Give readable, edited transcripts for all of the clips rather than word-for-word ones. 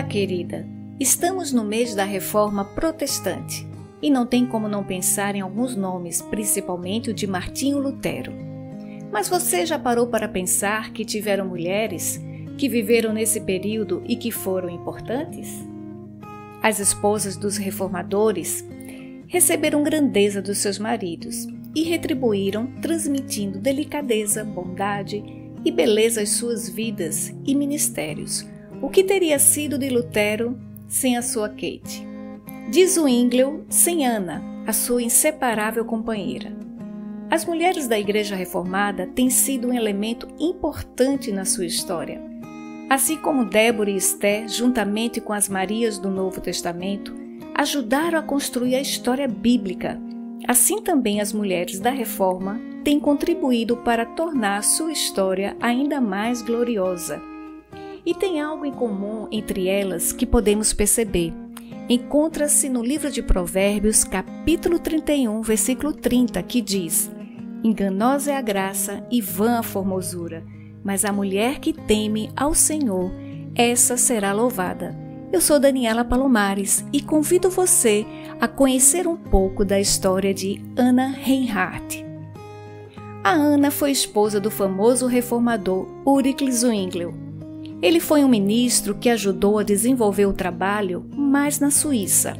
querida, estamos no mês da Reforma Protestante e não tem como não pensar em alguns nomes, principalmente o de Martinho Lutero. Mas você já parou para pensar que tiveram mulheres que viveram nesse período e que foram importantes? As esposas dos reformadores receberam grandeza dos seus maridos e retribuíram transmitindo delicadeza, bondade e beleza às suas vidas e ministérios. O que teria sido de Lutero sem a sua Kate? De Zwinglio sem Ana, a sua inseparável companheira. As mulheres da Igreja Reformada têm sido um elemento importante na sua história. Assim como Débora e Esté, juntamente com as Marias do Novo Testamento, ajudaram a construir a história bíblica, assim também as mulheres da Reforma têm contribuído para tornar sua história ainda mais gloriosa. E tem algo em comum entre elas que podemos perceber. Encontra-se no livro de Provérbios, capítulo 31, versículo 30, que diz: enganosa é a graça e vã a formosura, mas a mulher que teme ao Senhor, essa será louvada. Eu sou Daniela Palomares e convido você a conhecer um pouco da história de Anna Reinhardt. A Ana foi esposa do famoso reformador Ulrich Zwinglio. Ele foi um ministro que ajudou a desenvolver o trabalho mais na Suíça.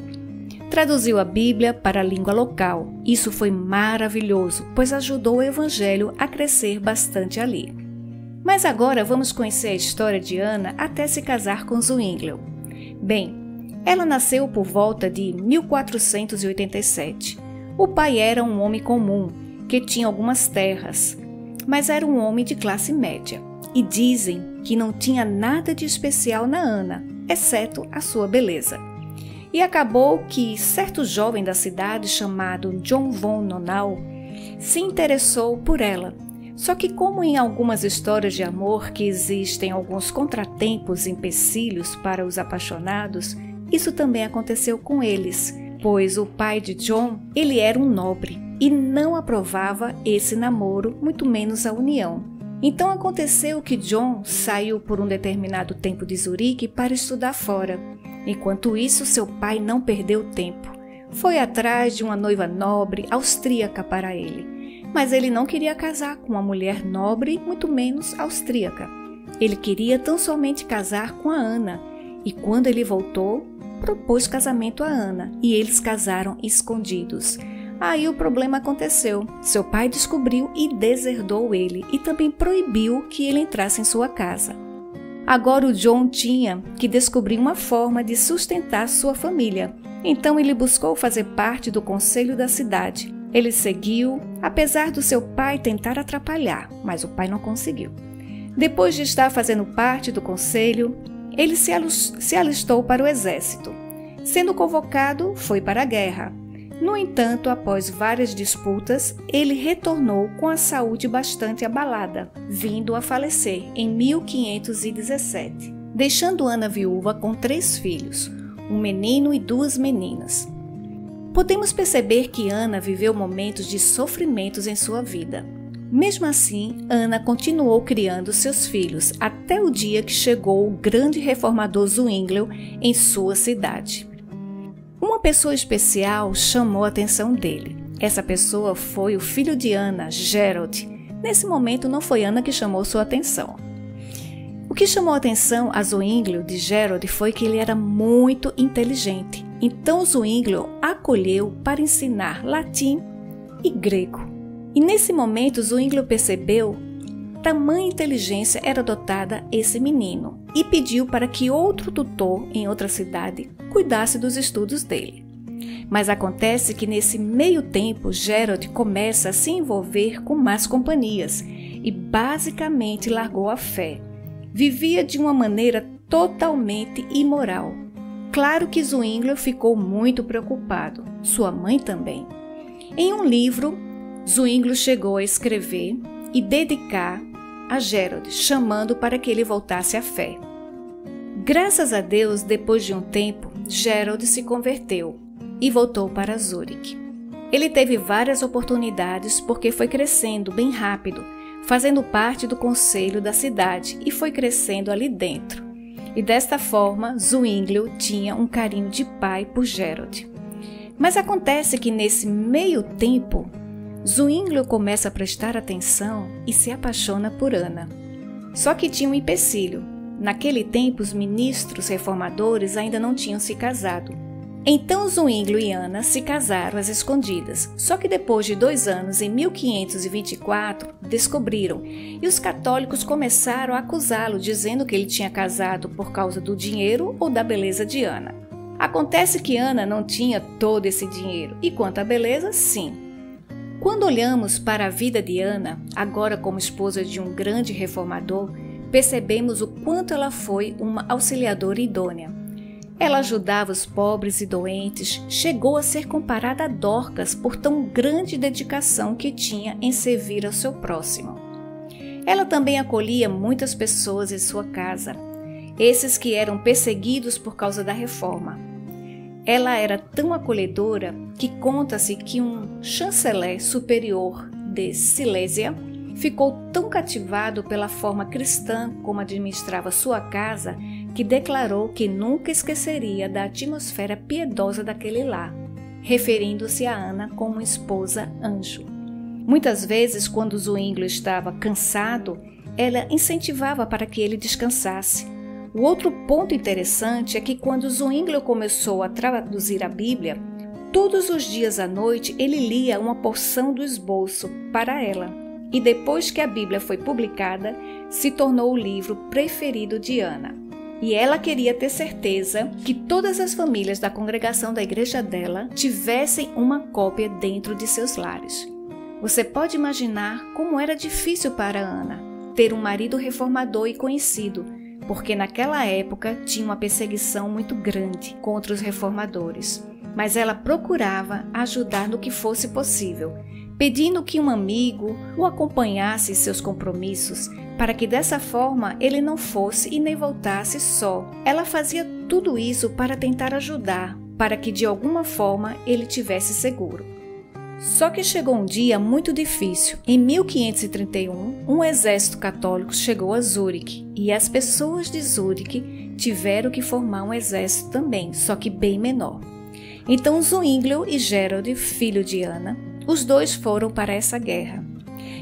Traduziu a Bíblia para a língua local. Isso foi maravilhoso, pois ajudou o evangelho a crescer bastante ali. Mas agora vamos conhecer a história de Ana até se casar com Zwinglio. Bem, ela nasceu por volta de 1487. O pai era um homem comum, que tinha algumas terras, mas era um homem de classe média. E dizem que não tinha nada de especial na Ana, exceto a sua beleza. E acabou que certo jovem da cidade chamado John von Nonau se interessou por ela. Só que como em algumas histórias de amor que existem alguns contratempos e empecilhos para os apaixonados, isso também aconteceu com eles, pois o pai de John, ele era um nobre e não aprovava esse namoro, muito menos a união. Então aconteceu que John saiu por um determinado tempo de Zurique para estudar fora. Enquanto isso, seu pai não perdeu tempo. Foi atrás de uma noiva nobre austríaca para ele. Mas ele não queria casar com uma mulher nobre, muito menos austríaca. Ele queria tão somente casar com a Ana. E quando ele voltou, propôs casamento a Ana e eles casaram escondidos. Aí o problema aconteceu. Seu pai descobriu e deserdou ele e também proibiu que ele entrasse em sua casa. Agora o John tinha que descobrir uma forma de sustentar sua família. Então ele buscou fazer parte do conselho da cidade. Ele seguiu, apesar do seu pai tentar atrapalhar, mas o pai não conseguiu. Depois de estar fazendo parte do conselho, ele se alistou para o exército. Sendo convocado, foi para a guerra. No entanto, após várias disputas, ele retornou com a saúde bastante abalada, vindo a falecer em 1517, deixando Ana viúva com 3 filhos, um menino e 2 meninas. Podemos perceber que Ana viveu momentos de sofrimentos em sua vida. Mesmo assim, Ana continuou criando seus filhos até o dia que chegou o grande reformador Zwinglio em sua cidade. Uma pessoa especial chamou a atenção dele. Essa pessoa foi o filho de Ana, Gerald. Nesse momento não foi Ana que chamou sua atenção. O que chamou a atenção a Zwinglio de Gerald foi que ele era muito inteligente. Então Zwinglio acolheu para ensinar latim e grego. E nesse momento Zwinglio percebeu tamanha inteligência era dotada esse menino e pediu para que outro tutor em outra cidade cuidasse dos estudos dele. Mas acontece que nesse meio tempo Gerald começa a se envolver com más companhias e basicamente largou a fé. Vivia de uma maneira totalmente imoral. Claro que Zwinglio ficou muito preocupado, sua mãe também. Em um livro, Zwinglio chegou a escrever e dedicar a Gerald, chamando para que ele voltasse à fé. Graças a Deus, depois de um tempo, Gerald se converteu e voltou para Zurique. Ele teve várias oportunidades porque foi crescendo bem rápido, fazendo parte do conselho da cidade e foi crescendo ali dentro. E desta forma, Zwinglio tinha um carinho de pai por Gerald. Mas acontece que nesse meio tempo, Zwinglio começa a prestar atenção e se apaixona por Anna. Só que tinha um empecilho. Naquele tempo, os ministros reformadores ainda não tinham se casado. Então Zwinglio e Anna se casaram às escondidas. Só que depois de 2 anos, em 1524, descobriram, e os católicos começaram a acusá-lo, dizendo que ele tinha casado por causa do dinheiro ou da beleza de Anna. Acontece que Anna não tinha todo esse dinheiro, e quanto à beleza, sim. Quando olhamos para a vida de Anna, agora como esposa de um grande reformador, percebemos o quanto ela foi uma auxiliadora idônea. Ela ajudava os pobres e doentes, chegou a ser comparada a Dorcas por tão grande dedicação que tinha em servir ao seu próximo. Ela também acolhia muitas pessoas em sua casa, esses que eram perseguidos por causa da reforma. Ela era tão acolhedora que conta-se que um chanceler superior de Silésia ficou tão cativado pela forma cristã como administrava sua casa que declarou que nunca esqueceria da atmosfera piedosa daquele lar, referindo-se a Anna como esposa anjo. Muitas vezes, quando Zwinglio estava cansado, ela incentivava para que ele descansasse. O outro ponto interessante é que quando Zwinglio começou a traduzir a Bíblia, todos os dias à noite ele lia uma porção do esboço para ela. E depois que a Bíblia foi publicada, se tornou o livro preferido de Anna. E ela queria ter certeza que todas as famílias da congregação da igreja dela tivessem uma cópia dentro de seus lares. Você pode imaginar como era difícil para Anna ter um marido reformador e conhecido, porque naquela época tinha uma perseguição muito grande contra os reformadores. Mas ela procurava ajudar no que fosse possível, pedindo que um amigo o acompanhasse em seus compromissos, para que dessa forma ele não fosse e nem voltasse só. Ela fazia tudo isso para tentar ajudar, para que de alguma forma ele tivesse seguro. Só que chegou um dia muito difícil. Em 1531, um exército católico chegou a Zurique e as pessoas de Zurique tiveram que formar um exército também, só que bem menor. Então Zwinglio e Gerald, filho de Anna, os dois foram para essa guerra.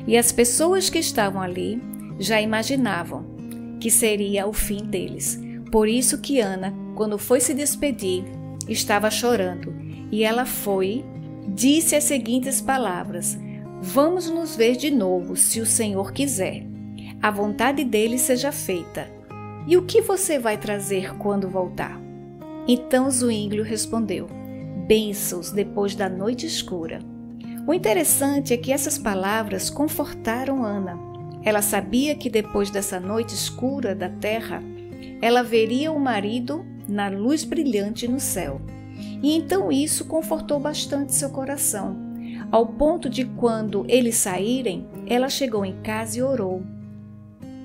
E as pessoas que estavam ali já imaginavam que seria o fim deles. Por isso que Anna, quando foi se despedir, estava chorando. E ela disse as seguintes palavras: "Vamos nos ver de novo, se o Senhor quiser. A vontade dele seja feita. E o que você vai trazer quando voltar?" Então Zwinglio respondeu: "Bênçãos depois da noite escura." O interessante é que essas palavras confortaram Anna. Ela sabia que depois dessa noite escura da terra, ela veria o marido na luz brilhante no céu. E então isso confortou bastante seu coração, ao ponto de quando eles saírem, ela chegou em casa e orou: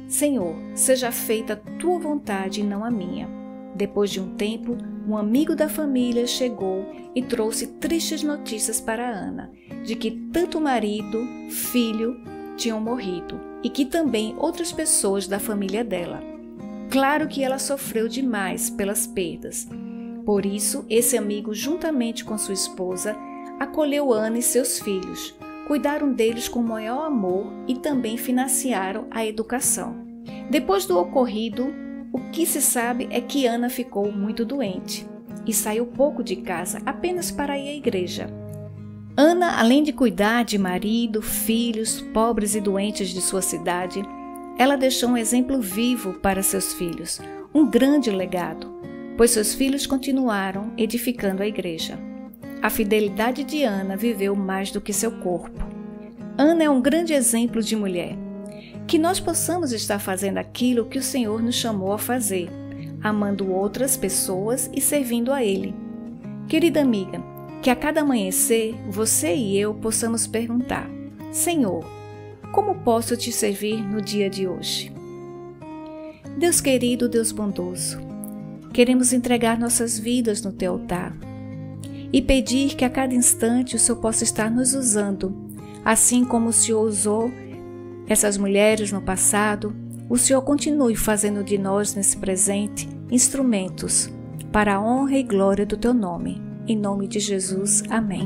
"Senhor, seja feita a tua vontade e não a minha." Depois de um tempo, um amigo da família chegou e trouxe tristes notícias para Anna, de que tanto o marido, filho, tinham morrido e que também outras pessoas da família dela. Claro que ela sofreu demais pelas perdas. Por isso, esse amigo, juntamente com sua esposa, acolheu Anna e seus filhos, cuidaram deles com o maior amor e também financiaram a educação. Depois do ocorrido, o que se sabe é que Anna ficou muito doente e saiu pouco de casa, apenas para ir à igreja. Anna, além de cuidar de marido, filhos, pobres e doentes de sua cidade, ela deixou um exemplo vivo para seus filhos, um grande legado, pois seus filhos continuaram edificando a igreja. A fidelidade de Anna viveu mais do que seu corpo. Anna é um grande exemplo de mulher. Que nós possamos estar fazendo aquilo que o Senhor nos chamou a fazer, amando outras pessoas e servindo a Ele. Querida amiga, que a cada amanhecer você e eu possamos perguntar: Senhor, como posso te servir no dia de hoje? Deus querido, Deus bondoso, queremos entregar nossas vidas no Teu altar e pedir que a cada instante o Senhor possa estar nos usando, assim como o Senhor usou essas mulheres no passado, o Senhor continue fazendo de nós nesse presente instrumentos para a honra e glória do Teu nome. Em nome de Jesus, amém.